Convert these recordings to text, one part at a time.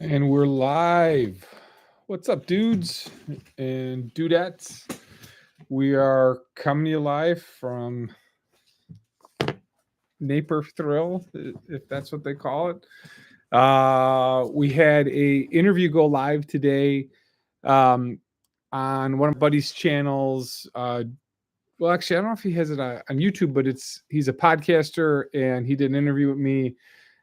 And we're live. What's up, dudes and dudettes? We are coming to you live from Naper Thrill, if that's what they call it. We had a interview go live today on one of my buddy's channels. Well, actually, I don't know if he has it on YouTube, but he's a podcaster, and he did an interview with me,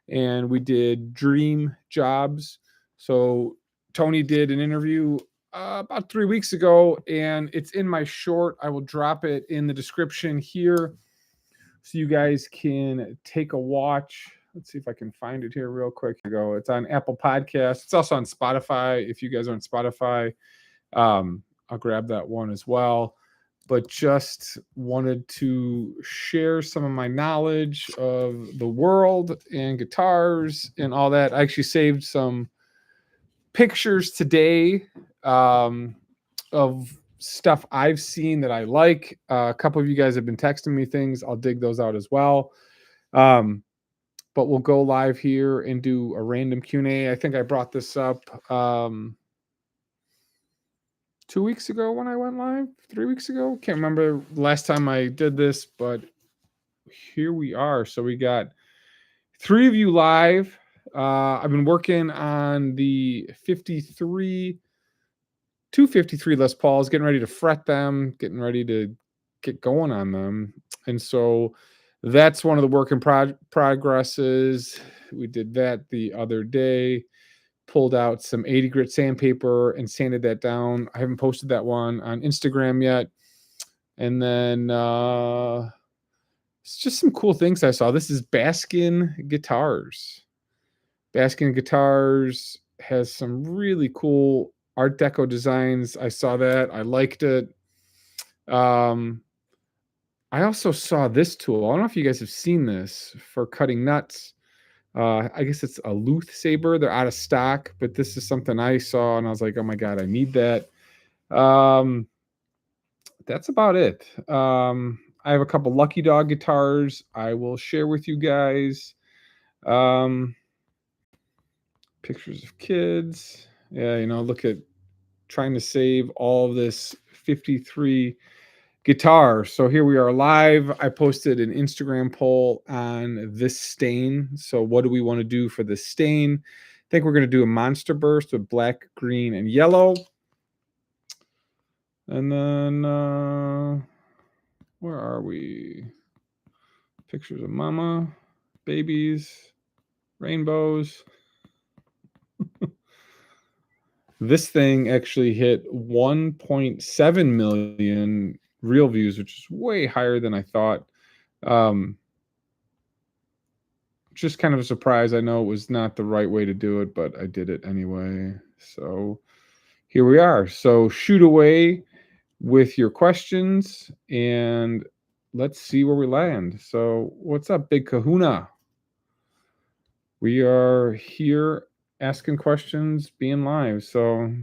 and we did dream jobs. So Tony did an interview about 3 weeks ago, and it's in my short. I will drop it in the description here so you guys can take a watch. Let's see if I can find it here real quick. Here we go. It's on Apple Podcasts. It's also on Spotify. If you guys are on Spotify, I'll grab that one as well. But just wanted to share some of my knowledge of the world and guitars and all that. I actually saved some pictures today of stuff I've seen that I like. A couple of you guys have been texting me things. I'll dig those out as well. But we'll go live here and do a random Q&A. I think I brought this up 2 weeks ago when I went live, 3 weeks ago. Can't remember the last time I did this, but here we are. So we got 3 of you live. I've been working on the 253 Les Pauls, getting ready to fret them, getting ready to get going on them. And so that's one of the work in progresses. We did that the other day. Pulled out some 80 grit sandpaper and sanded that down. I haven't posted that one on Instagram yet. And then it's just some cool things I saw. This is Baskin Guitars. Baskin Guitars has some really cool Art Deco designs. I saw that. I liked it. I also saw this tool. I don't know if you guys have seen this for cutting nuts. I guess it's a Luthier saber. They're out of stock, but this is something I saw and I was like, oh my God, I need that. That's about it. I have a couple Lucky Dog guitars I will share with you guys. Pictures of kids. Yeah, look at trying to save all of this 53 guitar. So here we are live. I posted an Instagram poll on this stain. So what do we want to do for this stain? I think we're going to do a monster burst with black, green, and yellow. And then where are we? Pictures of mama, babies, rainbows. This thing actually hit 1.7 million real views, which is way higher than I thought. Just kind of a surprise. I know it was not the right way to do it, but I did it anyway. So here we are. So shoot away with your questions and let's see where we land. So what's up, Big Kahuna? We are here asking questions, being live. So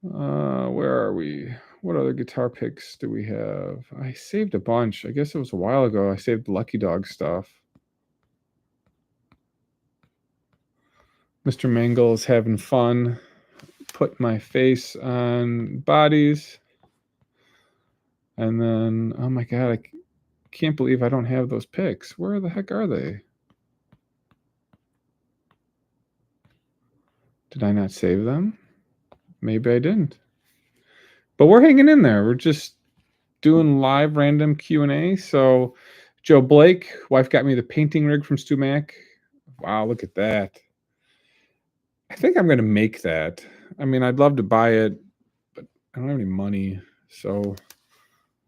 where are we? What other guitar picks do we have? I saved a bunch. I guess it was a while ago. I saved Lucky Dog stuff. Mr. Mangle is having fun. Put my face on bodies. And then, oh my God, I can't believe I don't have those picks. Where the heck are they? Did I not save them? Maybe I didn't. But we're hanging in there. We're just doing live random Q&A. So Joe Blake, wife got me the painting rig from Stu Mac. Wow, look at that. I think I'm going to make that. I mean, I'd love to buy it, but I don't have any money. So I'll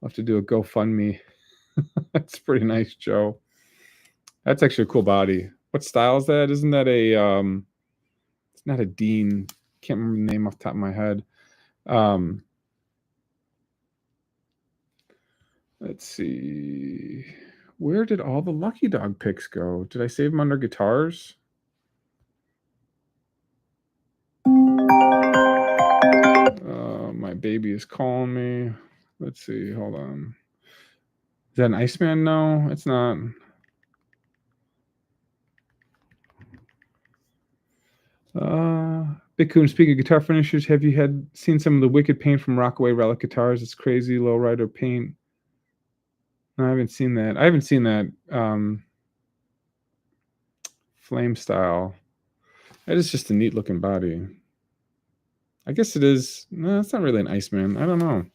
have to do a GoFundMe. That's pretty nice, Joe. That's actually a cool body. What style is that? Isn't that a it's not a Dean. Can't remember the name off the top of my head. Let's see. Where did all the Lucky Dog picks go? Did I save them under guitars? My baby is calling me. Let's see. Hold on. Is that an Iceman? No, it's not. Big Coon, speaking of guitar finishers, have you seen some of the wicked paint from Rockaway Relic Guitars? It's crazy lowrider paint. No, I haven't seen that. I haven't seen that flame style. That is just a neat looking body. I guess it is. No, it's not really an Iceman. I don't know.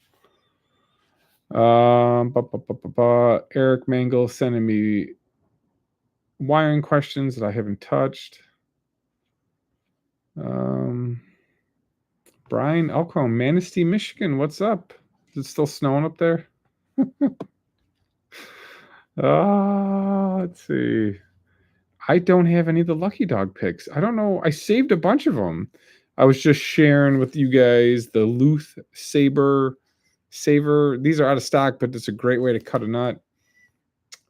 Eric Mangle sending me wiring questions that I haven't touched. Brian Elcombe, Manistee, Michigan. What's up? Is it still snowing up there? Let's see. I don't have any of the Lucky Dog picks. I don't know. I saved a bunch of them. I was just sharing with you guys the Luth Saver. These are out of stock, but it's a great way to cut a nut.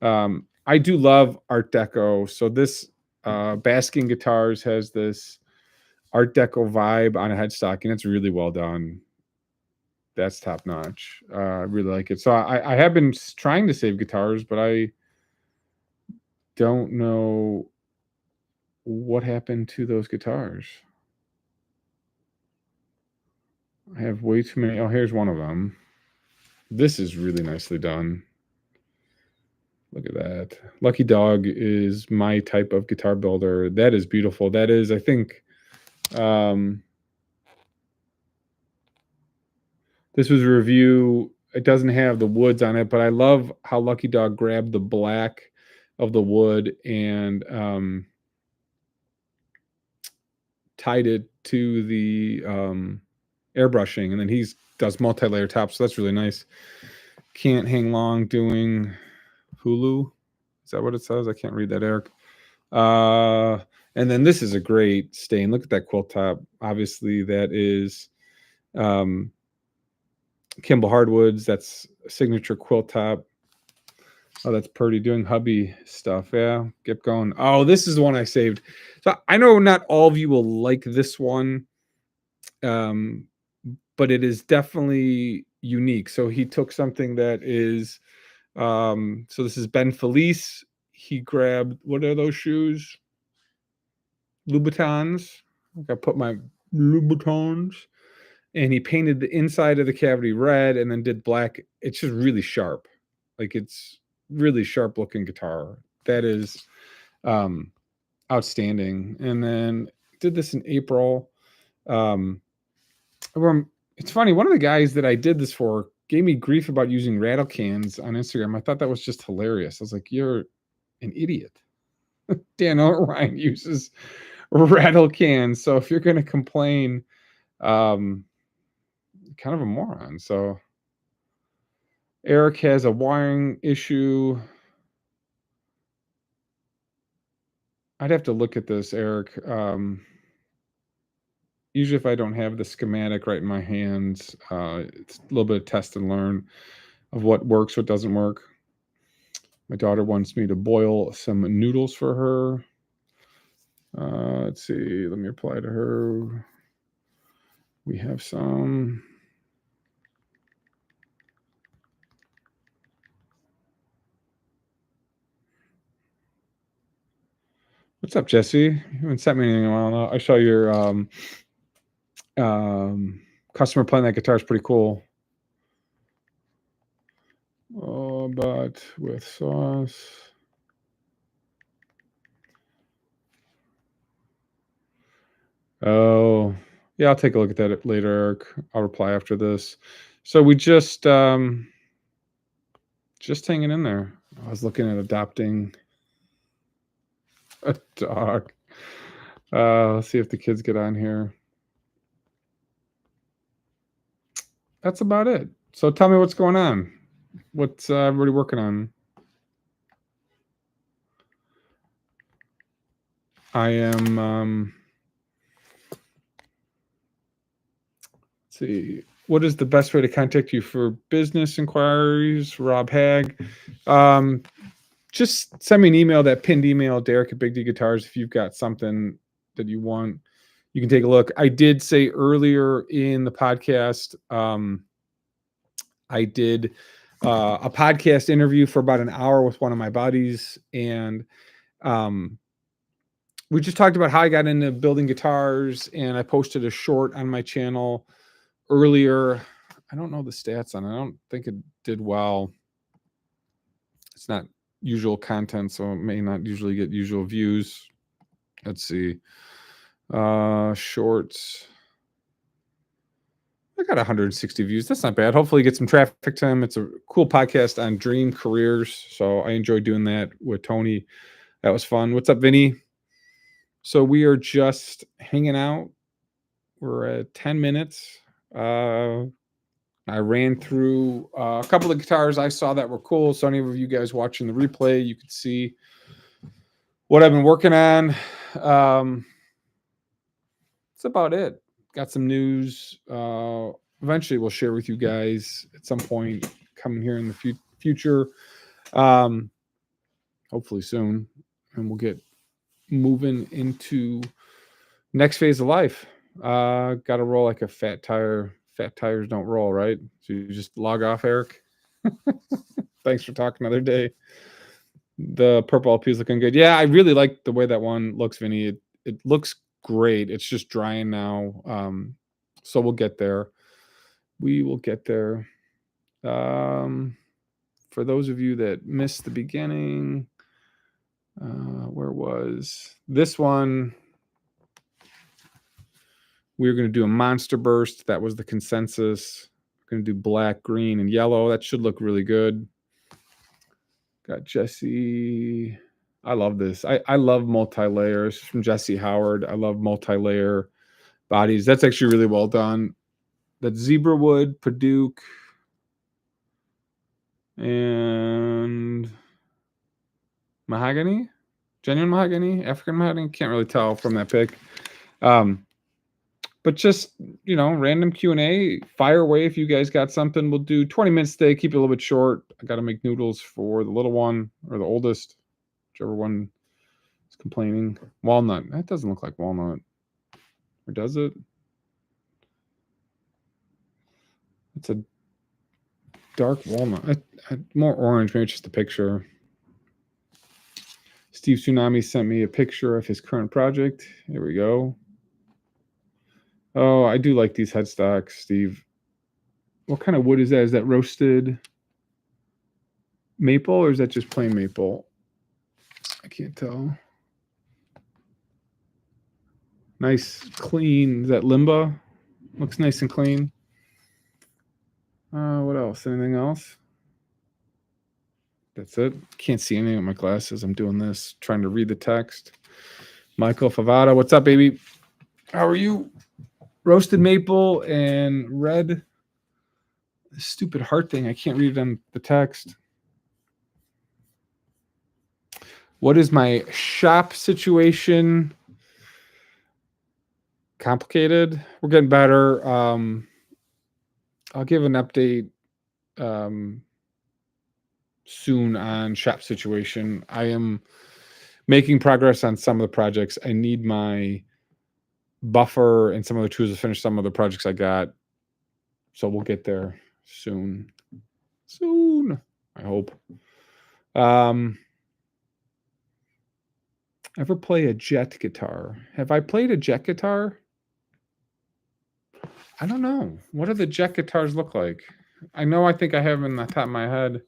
I do love Art Deco. So this Basking Guitars has this Art Deco vibe on a headstock, and it's really well done. That's top notch. I really like it. So I have been trying to save guitars, but I don't know what happened to those guitars. I have way too many. Oh, here's one of them. This is really nicely done. Look at that. Lucky Dog is my type of guitar builder. That is beautiful. That is, I think, this was a review. It doesn't have the woods on it, but I love how Lucky Dog grabbed the black of the wood and tied it to the airbrushing, and then he does multi-layer tops, so that's really nice. Can't hang long doing Hulu. Is that what it says? I can't read that, Eric. And then this is a great stain. Look at that quilt top. Obviously, that is Kimball Hardwoods. That's a signature quilt top. Oh, that's Purdy doing hubby stuff. Yeah, get going. Oh, this is the one I saved. So I know not all of you will like this one, but it is definitely unique. So he took something that is, so this is Ben Felice. He grabbed, what are those shoes? Louboutins. I put my Louboutins. And he painted the inside of the cavity red and then did black. It's just really sharp. Like, it's really sharp looking guitar. That is outstanding. And then did this in April. It's funny, one of the guys that I did this for gave me grief about using rattle cans on Instagram. I thought that was just hilarious. I was like, you're an idiot. Dan O'Ryan uses rattle cans. So if you're going to complain, kind of a moron. So Eric has a wiring issue. I'd have to look at this, Eric. Usually if I don't have the schematic right in my hands, it's a little bit of test and learn of what works, what doesn't work. My daughter wants me to boil some noodles for her. Let's see. Let me reply to her. We have some. What's up, Jesse? You haven't sent me anything in a while. I saw your customer playing that guitar is pretty cool. Oh, but with sauce. Oh, yeah, I'll take a look at that later, Eric. I'll reply after this. So we just hanging in there. I was looking at adopting a dog. Let's see if the kids get on here. That's about it. So tell me what's going on. What's everybody working on? I am let's see. What is the best way to contact you for business inquiries? Rob Hag. Just send me an email, that pinned email, Derek at BigDGuitars. If you've got something that you want, you can take a look. I did say earlier in the podcast, I did a podcast interview for about an hour with one of my buddies, and we just talked about how I got into building guitars, and I posted a short on my channel earlier. I don't know the stats on it. I don't think it did well. It's not usual content, so it may not usually get usual views. Let's see. Shorts. I got 160 views. That's not bad. Hopefully get some traffic to him. It's a cool podcast on dream careers. So I enjoyed doing that with Tony. That was fun. What's up, Vinny? So we are just hanging out. We're at 10 minutes. I ran through a couple of guitars I saw that were cool. So any of you guys watching the replay, you can see what I've been working on. That's about it. Got some news. Eventually we'll share with you guys at some point coming here in the future. Hopefully soon. And we'll get moving into next phase of life. Got to roll like a fat tire. Fat tires don't roll, right? So you just log off, Eric. Thanks for talking another day. The purple LP is looking good. Yeah, I really like the way that one looks, Vinny. It looks great. It's just drying now. So we'll get there. We will get there. For those of you that missed the beginning, where was this one? We were going to do a monster burst. That was the consensus. We're going to do black, green, and yellow. That should look really good. Got Jesse. I love this. I love multi-layers from Jesse Howard. I love multi-layer bodies. That's actually really well done. That zebra wood, Paduke, and mahogany, genuine mahogany, African mahogany. Can't really tell from that pic. But just, random Q&A. Fire away if you guys got something. We'll do 20 minutes today. Keep it a little bit short. I got to make noodles for the little one or the oldest, whichever one is complaining. Walnut. That doesn't look like walnut. Or does it? It's a dark walnut. More orange. Maybe it's just a picture. Steve Tsunami sent me a picture of his current project. There we go. Oh, I do like these headstocks, Steve. What kind of wood is that? Is that roasted maple or is that just plain maple? I can't tell. Nice, clean. Is that limba? Looks nice and clean. What else? Anything else? That's it. Can't see anything with my glasses. I'm doing this, trying to read the text. Michael Favada, what's up, baby? How are you? Roasted maple and red. Stupid heart thing. I can't read it on the text. What is my shop situation? Complicated. We're getting better. I'll give an update soon on shop situation. I am making progress on some of the projects. I need my buffer and some other tools to finish some of the projects I got. So we'll get there soon. Soon, I hope. Ever play a jet guitar? Have I played a jet guitar? I don't know. What do the jet guitars look like? I know I think I have them in the top of my head.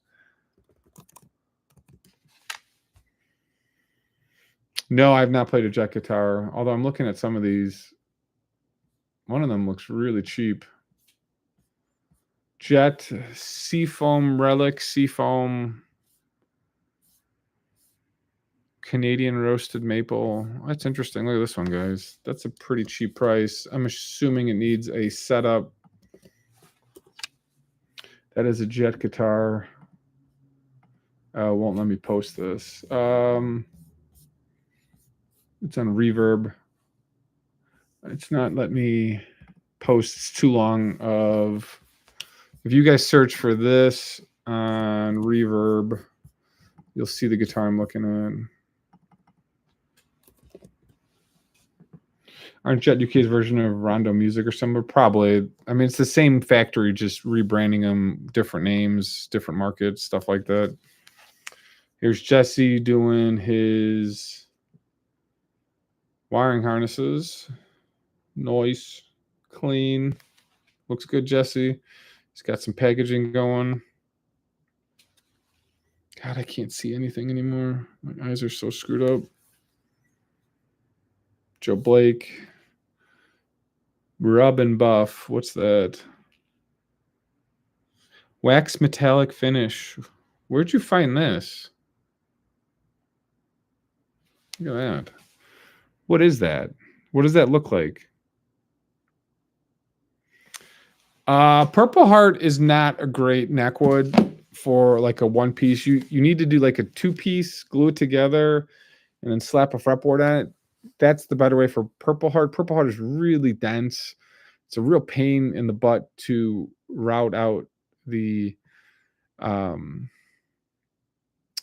No, I've not played a jet guitar, although I'm looking at some of these. One of them looks really cheap. Jet, Seafoam Relic, Seafoam, Canadian Roasted Maple. That's interesting. Look at this one, guys. That's a pretty cheap price. I'm assuming it needs a setup. That is a jet guitar. Won't let me post this. It's on Reverb. It's not letting me post. It's too long of. If you guys search for this on Reverb, you'll see the guitar I'm looking at. Aren't Jet UK's version of Rondo Music or something? Probably. I mean, it's the same factory, just rebranding them, different names, different markets, stuff like that. Here's Jesse doing his Wiring harnesses. Nice. Clean. Looks good, Jesse. He's got some packaging going. God, I can't see anything anymore. My eyes are so screwed up. Joe Blake. Rub and buff. What's that? Wax metallic finish. Where'd you find this? Look at that. What is that? What does that look like? Purple Heart is not a great neckwood for like a one piece. You need to do like a two piece, glue it together, and then slap a fretboard on it. That's the better way for Purple Heart. Purple Heart is really dense. It's a real pain in the butt to route out the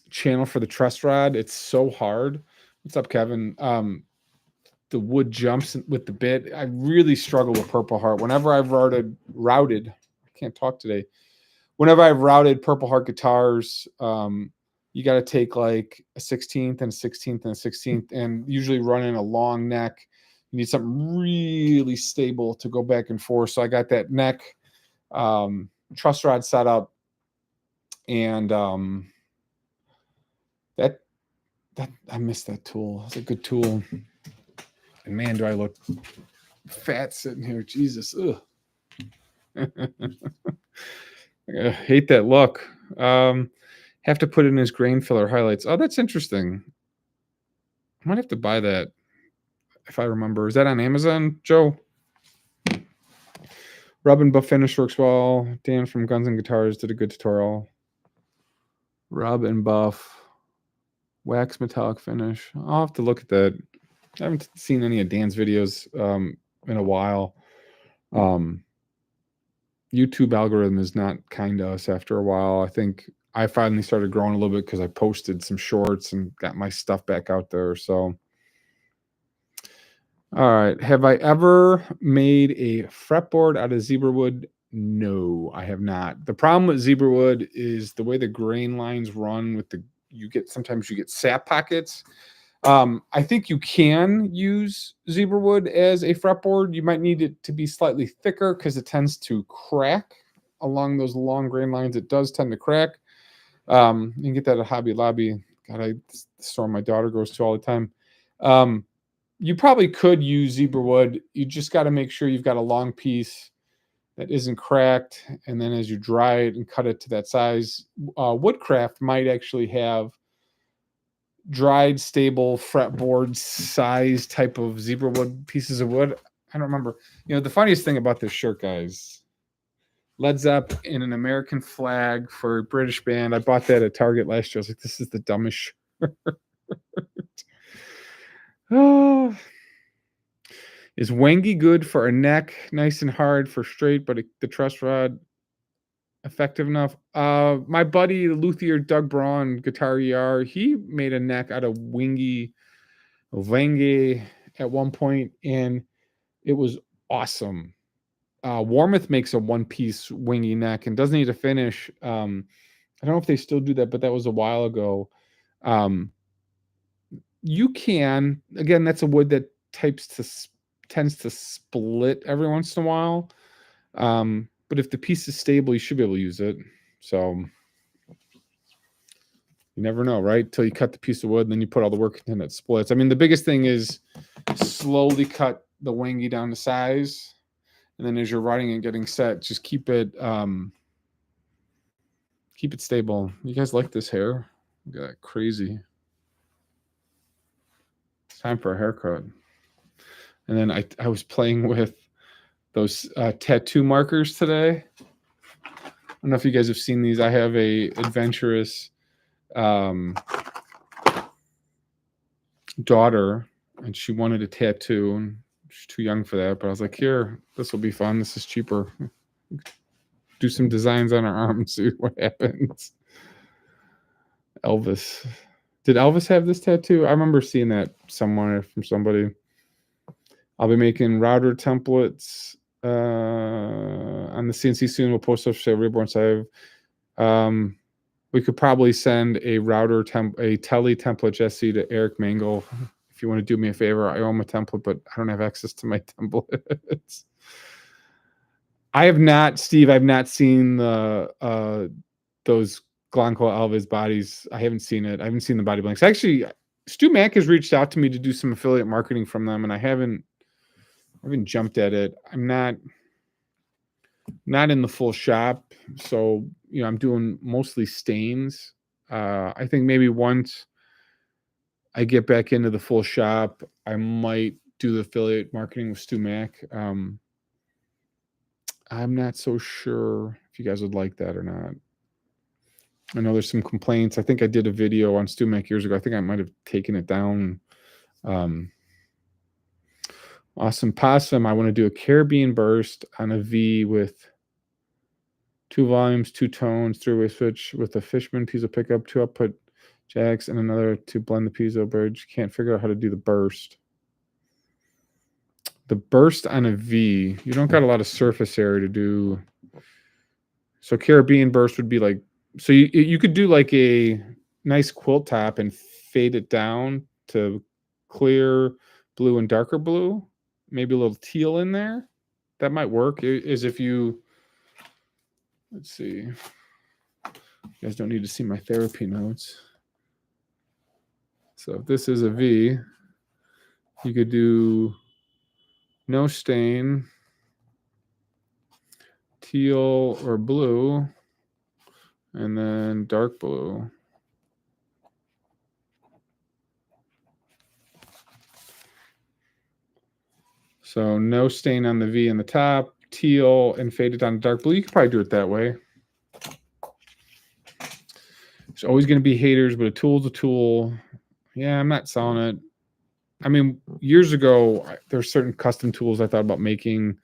channel for the truss rod. It's so hard. What's up, Kevin? The wood jumps with the bit. I really struggle with Purple Heart. Whenever I've routed, I can't talk today. Whenever I've routed Purple Heart guitars, you got to take like a 16th and a 16th and a 16th, and usually run in a long neck. You need something really stable to go back and forth. So I got that neck truss rod set up, and that I missed that tool. It's a good tool. And man, do I look fat sitting here. Jesus. Ugh. I hate that look. Have to put in his grain filler highlights. Oh, that's interesting. I might have to buy that if I remember. Is that on Amazon, Joe? Rub and buff finish works well. Dan from Guns and Guitars did a good tutorial. Rub and buff. Wax metallic finish. I'll have to look at that. I haven't seen any of Dan's videos in a while. YouTube algorithm is not kind to us after a while. I think I finally started growing a little bit because I posted some shorts and got my stuff back out there. So, all right. Have I ever made a fretboard out of zebra wood? No, I have not. The problem with zebra wood is the way the grain lines run with sometimes you get sap pockets. I think you can use zebra wood as a fretboard. You might need it to be slightly thicker because it tends to crack along those long grain lines. It does tend to crack. You can get that at Hobby Lobby. God, the store my daughter goes to all the time. You probably could use zebra wood. You just got to make sure you've got a long piece that isn't cracked. And then as you dry it and cut it to that size, Woodcraft might actually have dried, stable fretboard size type of zebra wood pieces of wood. I don't remember. The funniest thing about this shirt, guys, Led Zepp in an American flag for a British band. I bought that at Target last year. I was like, this is the dumbest shirt. Oh. Is Wangy good for a neck? Nice and hard for straight, but the truss rod effective enough? My buddy Luthier Doug Braun, Guitar ER, he made a neck out of Wangy at one point, and it was awesome. Warmouth makes a one-piece wingy neck and doesn't need a finish. I don't know if they still do that, but that was a while ago. You can, again, that's a wood that tends to split every once in a while. But if the piece is stable, you should be able to use it. So you never know, right? Till you cut the piece of wood and then you put all the work in it splits. I mean, the biggest thing is slowly cut the wangy down to size. And then as you're writing and getting set, just keep it stable. You guys like this hair? Look at that, crazy. It's time for a haircut. And then I was playing with those tattoo markers today. I don't know if you guys have seen these. I have a adventurous daughter, and she wanted a tattoo, and she's too young for that. But I was like, here, this will be fun. This is cheaper. Do some designs on her arm and see what happens. Elvis. Did Elvis have this tattoo? I remember seeing that somewhere from somebody. I'll be making router templates on the CNC soon. We'll post up to Reborn Save. We could probably send a router a tele template Jesse to Eric Mangle if you want to do me a favor, I own a template, but I don't have access to my templates. I have not, Steve. I've not seen the those Glencoe Elvis bodies. I haven't seen it. I haven't seen the body blanks. Actually, Stu Mack has reached out to me to do some affiliate marketing from them, and I haven't jumped at it. I'm not in the full shop, so I'm doing mostly stains. I think maybe once I get back into the full shop, I might do the affiliate marketing with Stu Mack. I'm not so sure if you guys would like that or not. I know there's some complaints. I think I did a video on Stu Mack years ago. I think I might have taken it down. Awesome Possum. I want to do a Caribbean burst on a V with 2 volumes, 2 tones, 3-way switch with a Fishman piezo pickup, 2 output jacks, and another to blend the piezo bridge. Can't figure out how to do the burst. The burst on a V, you don't got a lot of surface area to do. So Caribbean burst would be like, so you could do like a nice quilt top and fade it down to clear blue and darker blue, maybe a little teal in there. That might work. Is if you, let's see, you guys don't need to see my therapy notes. So if this is a V, you could do no stain, teal or blue, and then dark blue. So no stain on the V in the top, teal, and faded down to dark blue. You could probably do it that way. There's always going to be haters, but a tool's a tool. Yeah, I'm not selling it. I mean, years ago, there's certain custom tools I thought about making.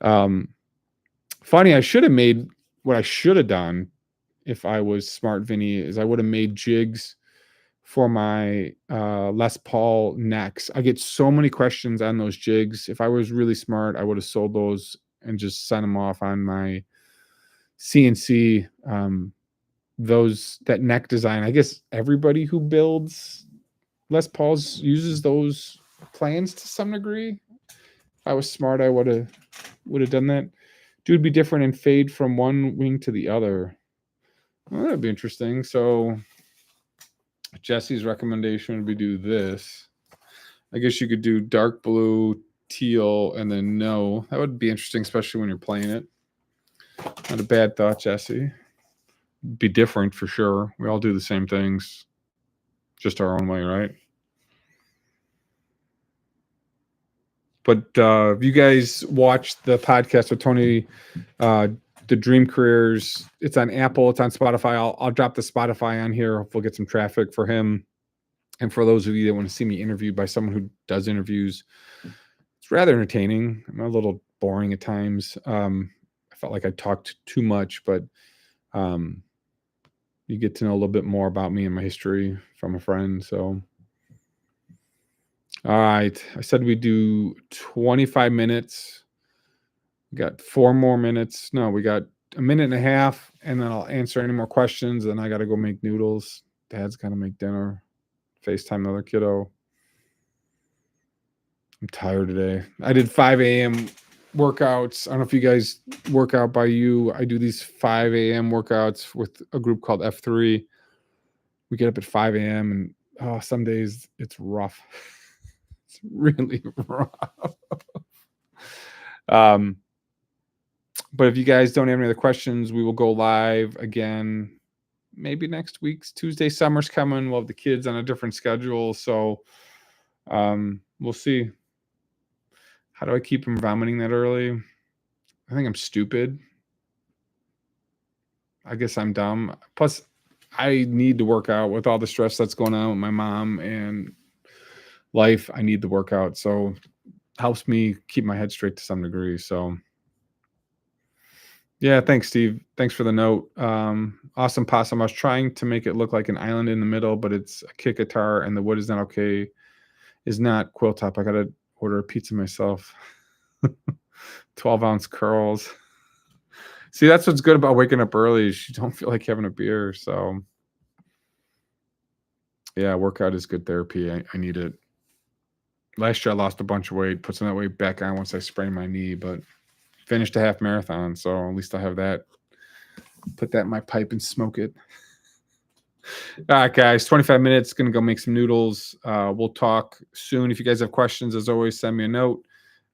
Funny, I should have made what I should have done if I was smart, Vinny, is I would have made jigs for my Les Paul necks. I get so many questions on those jigs. If I was really smart, I would have sold those and just sent them off on my CNC. That neck design, I guess everybody who builds Les Pauls uses those plans to some degree. If I was smart, I would have done that. Dude, be different and fade from one wing to the other. Well, that'd be interesting. So Jesse's recommendation would be do this. I guess you could do dark blue, teal, and then no. That would be interesting, especially when you're playing it. Not a bad thought, Jesse. Be different for sure. We all do the same things, just our own way, right? But if you guys watched the podcast with Tony, the Dream Careers, it's on Apple, it's on Spotify. I'll drop the Spotify on here. Hopefully we'll get some traffic for him. And for those of you that want to see me interviewed by someone who does interviews, it's rather entertaining. I'm a little boring at times. I felt like I talked too much, but you get to know a little bit more about me and my history from a friend. So, all right. I said we do 25 minutes. We got 4 more minutes. No, we got a minute and a half, and then I'll answer any more questions. Then I got to go make noodles. Dad's got to make dinner. FaceTime another kiddo. I'm tired today. I did 5 a.m. workouts. I don't know if you guys work out by you. I do these 5 a.m. workouts with a group called F3. We get up at 5 a.m. and some days it's rough. It's really rough. But if you guys don't have any other questions, we will go live again maybe next week's Tuesday. Summer's coming. We'll have the kids on a different schedule. So we'll see. How do I keep from vomiting that early? I think I'm stupid. I guess I'm dumb. Plus, I need to work out with all the stress that's going on with my mom and life. I need the workout. So helps me keep my head straight to some degree. So yeah, thanks, Steve. Thanks for the note. Awesome Possum. I was trying to make it look like an island in the middle, but it's a kick guitar and the wood is not okay. Is not quilt top. I got to order a pizza myself. 12-ounce curls. See, that's what's good about waking up early is you don't feel like having a beer. So yeah, workout is good therapy. I need it. Last year I lost a bunch of weight, put some of that weight back on once I sprained my knee, but finished a half marathon, so at least I have that. Put that in my pipe and smoke it. All right, guys, 25 minutes. Gonna go make some noodles. We'll talk soon. If you guys have questions, as always, send me a note.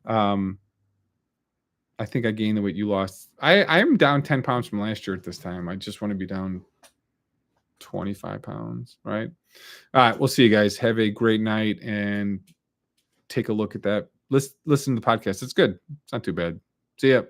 I think I gained the weight you lost. I am down 10 pounds from last year at this time. I just want to be down 25 pounds, right? All right, we'll see you guys. Have a great night and take a look at that. Listen to the podcast. It's good. It's not too bad. See ya.